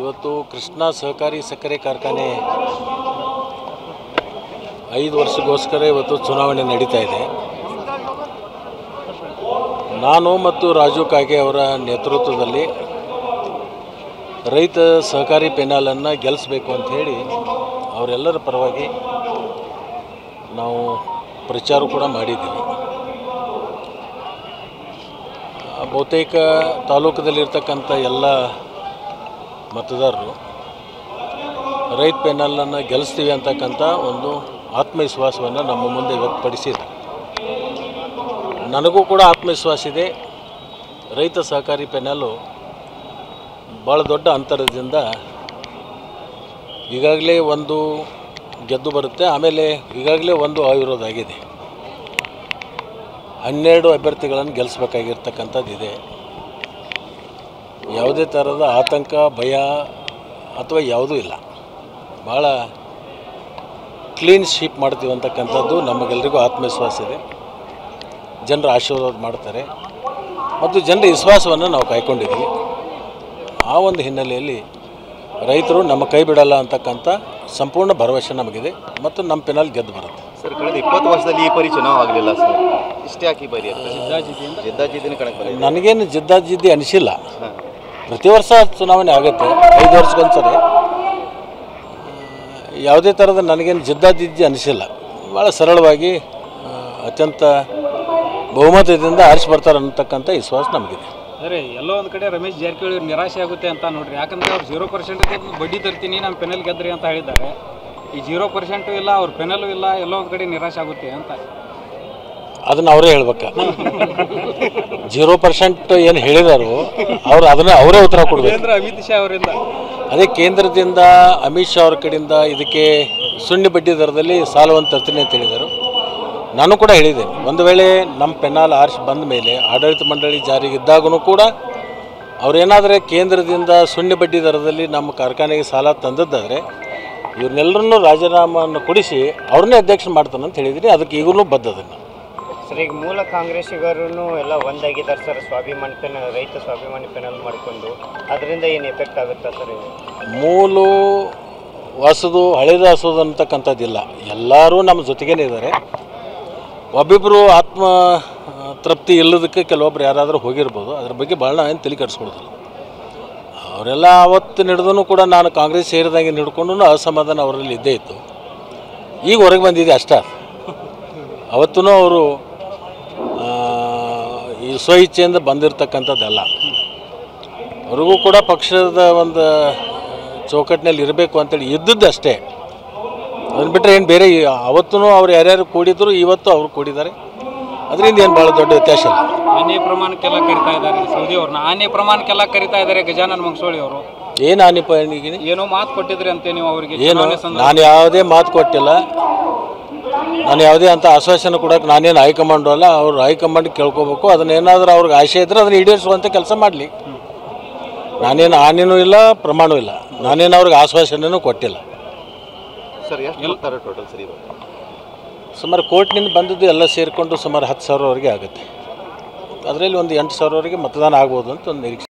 ಇವತ್ತು ಕೃಷ್ಣ ಸಹಕಾರಿ ಸಕ್ಕರೆ ಕಾರ್ಖಾನೆ 5 ವರ್ಷಕ್ಕೋಸ್ಕರ ಇವತ್ತು ಚುನಾವಣೆ ನಡೀತಾ ಇದೆ. ನಾನು ಮತ್ತು ರಾಜು ಕಾಗೆ ಅವರ ನೇತೃತ್ವದಲ್ಲಿ ರೈತ ಸಹಕಾರಿ ಪೆನಾಲನ್ನು ಗೆಲ್ಲಿಸಬೇಕು ಅಂತ ಹೇಳಿ ಅವರೆಲ್ಲರ ಪರವಾಗಿ ನಾವು ಪ್ರಚಾರ ಕೂಡ ಮಾಡಿದ್ದೀವಿ. ಬಹುತೇಕ ತಾಲೂಕದಲ್ಲಿರ್ತಕ್ಕಂಥ ಎಲ್ಲ ಮತದಾರರು ರೈತ ಪೆನಾಲನ್ನು ಗೆಲ್ಲಿಸ್ತೀವಿ ಅಂತಕ್ಕಂಥ ಒಂದು ಆತ್ಮವಿಶ್ವಾಸವನ್ನು ನಮ್ಮ ಮುಂದೆ ವ್ಯಕ್ತಪಡಿಸಿದ್ದಾರೆ. ನನಗೂ ಕೂಡ ಆತ್ಮವಿಶ್ವಾಸ ಇದೆ. ರೈತ ಸಹಕಾರಿ ಪೆನಾಲು ಭಾಳ ದೊಡ್ಡ ಅಂತರದಿಂದ ಈಗಾಗಲೇ ಒಂದು ಗೆದ್ದು ಬರುತ್ತೆ. ಆಮೇಲೆ ಈಗಾಗಲೇ ಒಂದು ಅವಿರೋಧ ಆಗಿದೆ. 12 ಅಭ್ಯರ್ಥಿಗಳನ್ನು ಗೆಲ್ಲಿಸಬೇಕಾಗಿರ್ತಕ್ಕಂಥದ್ದಿದೆ. ಯಾವುದೇ ಥರದ ಆತಂಕ, ಭಯ ಅಥವಾ ಯಾವುದೂ ಇಲ್ಲ. ಭಾಳ ಕ್ಲೀನ್ ಶೀಪ್ ಮಾಡ್ತೀವಿ ಅಂತಕ್ಕಂಥದ್ದು ನಮಗೆಲ್ಲರಿಗೂ ಆತ್ಮವಿಶ್ವಾಸ ಇದೆ. ಜನರು ಆಶೀರ್ವಾದ ಮಾಡ್ತಾರೆ ಮತ್ತು ಜನರ ವಿಶ್ವಾಸವನ್ನು ನಾವು ಕಾಯ್ಕೊಂಡಿದ್ದೀವಿ. ಆ ಒಂದು ಹಿನ್ನೆಲೆಯಲ್ಲಿ ರೈತರು ನಮ್ಮ ಕೈ ಬಿಡಲ್ಲ ಅಂತಕ್ಕಂಥ ಸಂಪೂರ್ಣ ಭರವಸೆ ನಮಗಿದೆ ಮತ್ತು ನಮ್ಮ ಪೆನಾಲ್ ಗೆದ್ದು ಬರುತ್ತೆ. ಸರ್, ಕಳೆದ 20 ವರ್ಷದಲ್ಲಿ ಈ ಪರಿ ಚುನಾವ ಆಗಲಿಲ್ಲ ಸರ್. ಇಷ್ಟೇ ಯಾಕೆ ಬಾರಿ ಜಿದ್ದಾಜಿದ್ದಿನ ಕಣಕ್ಕೆ ಬರಲಿಲ್ಲ? ನನಗೇನು ಜಿದ್ದಾಜಿದ್ದಿ ಅನಿಸಿಲ್ಲ. ಪ್ರತಿ ವರ್ಷ ಚುನಾವಣೆ ಆಗುತ್ತೆ, 5 ವರ್ಷಕ್ಕೊಂದ್ಸರಿ. ಯಾವುದೇ ಥರದ ನನಗೇನು ಜಿದ್ದಾಜಿದ್ದಿ ಅನಿಸಿಲ್ಲ. ಭಾಳ ಸರಳವಾಗಿ ಅತ್ಯಂತ ಬಹುಮತದಿಂದ ಆರಿಸಿ ಬರ್ತಾರೆ ಅನ್ನತಕ್ಕಂಥ ವಿಶ್ವಾಸ ನಮಗಿದೆ. ಅಂದರೆ ಎಲ್ಲೋ ಒಂದು ಕಡೆ ರಮೇಶ್ ಜಾರಕಿಹೊಳಿ ನಿರಾಶೆ ಆಗುತ್ತೆ ಅಂತ ನೋಡ್ರಿ. ಯಾಕಂದರೆ ಅವ್ರು 0% ಬಡ್ಡಿ ತರ್ತೀನಿ, ನಮ್ಮ ಪೆನಲ್ ಗೆದ್ರಿ ಅಂತ ಹೇಳಿದ್ದಾರೆ. ಈ 0% ಇಲ್ಲ, ಅವ್ರ ಪೆನಲ್ಲೂ ಇಲ್ಲ, ಎಲ್ಲೋ ಒಂದು ಕಡೆ ನಿರಾಶೆ ಆಗುತ್ತೆ ಅಂತ ಅದನ್ನು ಅವರೇ ಹೇಳ್ಬೇಕಾ? 0% ಏನು ಹೇಳಿದಾರೋ ಅದನ್ನು ಅವರೇ ಉತ್ತರ ಕೊಡಬೇಕು. ಅಮಿತ್ ಶಾ ಅವರಿಂದ ಅದೇ ಕೇಂದ್ರದಿಂದ ಅಮಿತ್ ಶಾ ಅವ್ರ ಕಡೆಯಿಂದ ಇದಕ್ಕೆ ಶೂನ್ಯ ಬಡ್ಡಿ ದರದಲ್ಲಿ ಸಾಲವನ್ನು ತರ್ತೀನಿ ಅಂತ ಹೇಳಿದರು. ನಾನು ಕೂಡ ಹೇಳಿದ್ದೇನೆ, ಒಂದು ವೇಳೆ ನಮ್ಮ ಪೆನಾಲ್ ಆರಿಸಿ ಬಂದ ಮೇಲೆ ಆಡಳಿತ ಮಂಡಳಿ ಜಾರಿಗಿದ್ದಾಗೂ ಕೂಡ ಅವರೇನಾದರೆ ಕೇಂದ್ರದಿಂದ ಶೂನ್ಯ ಬಡ್ಡಿ ದರದಲ್ಲಿ ನಮ್ಮ ಕಾರ್ಖಾನೆಗೆ ಸಾಲ ತಂದದ್ದಾದರೆ ಇವ್ರನ್ನೆಲ್ಲರನ್ನೂ ರಾಜೀನಾಮೆಯನ್ನು ಕೊಡಿಸಿ ಅವ್ರನ್ನೇ ಅಧ್ಯಕ್ಷ ಮಾಡ್ತಾನೆ ಅಂತ ಹೇಳಿದ್ದೀನಿ. ಅದಕ್ಕೆ ಈಗಲೂ ಬದ್ಧದನ್ನು ಸರ್. ಈಗ ಮೂಲ ಕಾಂಗ್ರೆಸ್ಸಿಗರೂ ಎಲ್ಲ ಒಂದಾಗಿದ್ದಾರೆ ಸರ್. ಸ್ವಾಭಿಮಾನಿ ಪೆನಲ್, ರೈತ ಸ್ವಾಭಿಮಾನಿ ಪೆನಲ್ ಮಾಡಿಕೊಂಡು ಅದರಿಂದ ಏನು ಎಫೆಕ್ಟ್ ಆಗುತ್ತಾ ಸರ್? ಮೂಲು ಹೊಸದು ಹಳೇದು ಹಸೋದು ಅಂತಕ್ಕಂಥದ್ದಿಲ್ಲ. ಎಲ್ಲರೂ ನಮ್ಮ ಜೊತೆಗೇ ಇದ್ದಾರೆ. ಒಬ್ಬಿಬ್ಬರು ಆತ್ಮ ತೃಪ್ತಿ ಇಲ್ಲದಕ್ಕೆ ಕೆಲವೊಬ್ರು ಯಾರಾದರೂ ಹೋಗಿರ್ಬೋದು. ಅದ್ರ ಬಗ್ಗೆ ಭಾಳ ಏನು ತಲೆ ಕೆಡಿಸ್ಕೊಳ್ತಾರೆ. ಅವರೆಲ್ಲ ಅವತ್ತು ನಡೆದೂ ಕೂಡ ನಾನು ಕಾಂಗ್ರೆಸ್ ಸೇರಿದಂಗೆ ಹಿಡ್ಕೊಂಡು ಅಸಮಾಧಾನ ಅವರಲ್ಲಿ ಇದ್ದೇ ಇತ್ತು. ಈಗ ಹೊರಗೆ ಬಂದಿದೆ ಅಷ್ಟೇ. ಅವತ್ತೂ ಅವರು ಈ ಸ್ವಇಚ್ಛೆಯಿಂದ ಬಂದಿರತಕ್ಕಂಥದ್ದಲ್ಲ. ಅವ್ರಿಗೂ ಕೂಡ ಪಕ್ಷದ ಒಂದು ಚೌಕಟ್ಟಿನಲ್ಲಿ ಇರಬೇಕು ಅಂತೇಳಿ ಇದ್ದದ್ದು ಅಷ್ಟೇ. ಅದನ್ನು ಬಿಟ್ಟರೆ ಏನು ಬೇರೆ ಅವತ್ತೂ ಅವ್ರು ಯಾರ್ಯಾರು ಕೂಡಿದ್ರು ಇವತ್ತು ಅವರು ಕೂಡಿದ್ದಾರೆ. ಅದರಿಂದ ಏನು ಭಾಳ ದೊಡ್ಡ ವ್ಯತ್ಯಾಸ ಇಲ್ಲ. ಆನೆ ಪ್ರಮಾಣಕ್ಕೆಲ್ಲ ಕರಿತಾ ಇದ್ದಾರೆ ಸೌದಿ ಅವ್ರನ್ನ. ಆನೆ ಪ್ರಮಾಣಕ್ಕೆಲ್ಲ ಕರಿತಾ ಇದ್ದಾರೆ ಗಜಾನನ ಮಂಗಸೂಳಿ ಅವರು. ಏನು ಆನೆಗೆ ಏನೋ ಮಾತು ಕೊಟ್ಟಿದ್ರಿ ಅಂತೆ ನೀವು ಅವರಿಗೆ? ಏನು, ನಾನು ಯಾವುದೇ ಮಾತು ಕೊಟ್ಟಿಲ್ಲ. ನಾನು ಯಾವುದೇ ಅಂತ ಆಶ್ವಾಸನೆ ಕೊಡೋಕೆ ನಾನೇನು ಹೈಕಮಾಂಡು ಅಲ್ಲ. ಅವ್ರು ಹೈಕಮಾಂಡ್ ಕೇಳ್ಕೋಬೇಕು. ಅದನ್ನೇನಾದರೂ ಅವ್ರಿಗೆ ಆಶೆ ಇದ್ದರೆ ಅದನ್ನು ಈಡೇರಿಸುವಂಥ ಕೆಲಸ ಮಾಡಲಿ. ನಾನೇನು ಆನೆನೂ ಇಲ್ಲ, ಪ್ರಮಾಣವೂ ಇಲ್ಲ. ನಾನೇನು ಅವ್ರಿಗೆ ಆಶ್ವಾಸನೆಯೂ ಕೊಟ್ಟಿಲ್ಲ. ಸರ್, ಎಷ್ಟು ಟೋಟಲ್ ಸರ್? ಸುಮಾರು ಕೋರ್ಟ್ನಿಂದ ಬಂದದ್ದು ಎಲ್ಲ ಸೇರಿಕೊಂಡು ಸುಮಾರು 10,000ವರೆಗೆ ಆಗುತ್ತೆ. ಅದರಲ್ಲಿ ಒಂದು 8,000ವರೆಗೆ ಮತದಾನ ಆಗ್ಬೋದು ಅಂತ ಒಂದು ನಿರೀಕ್ಷೆ.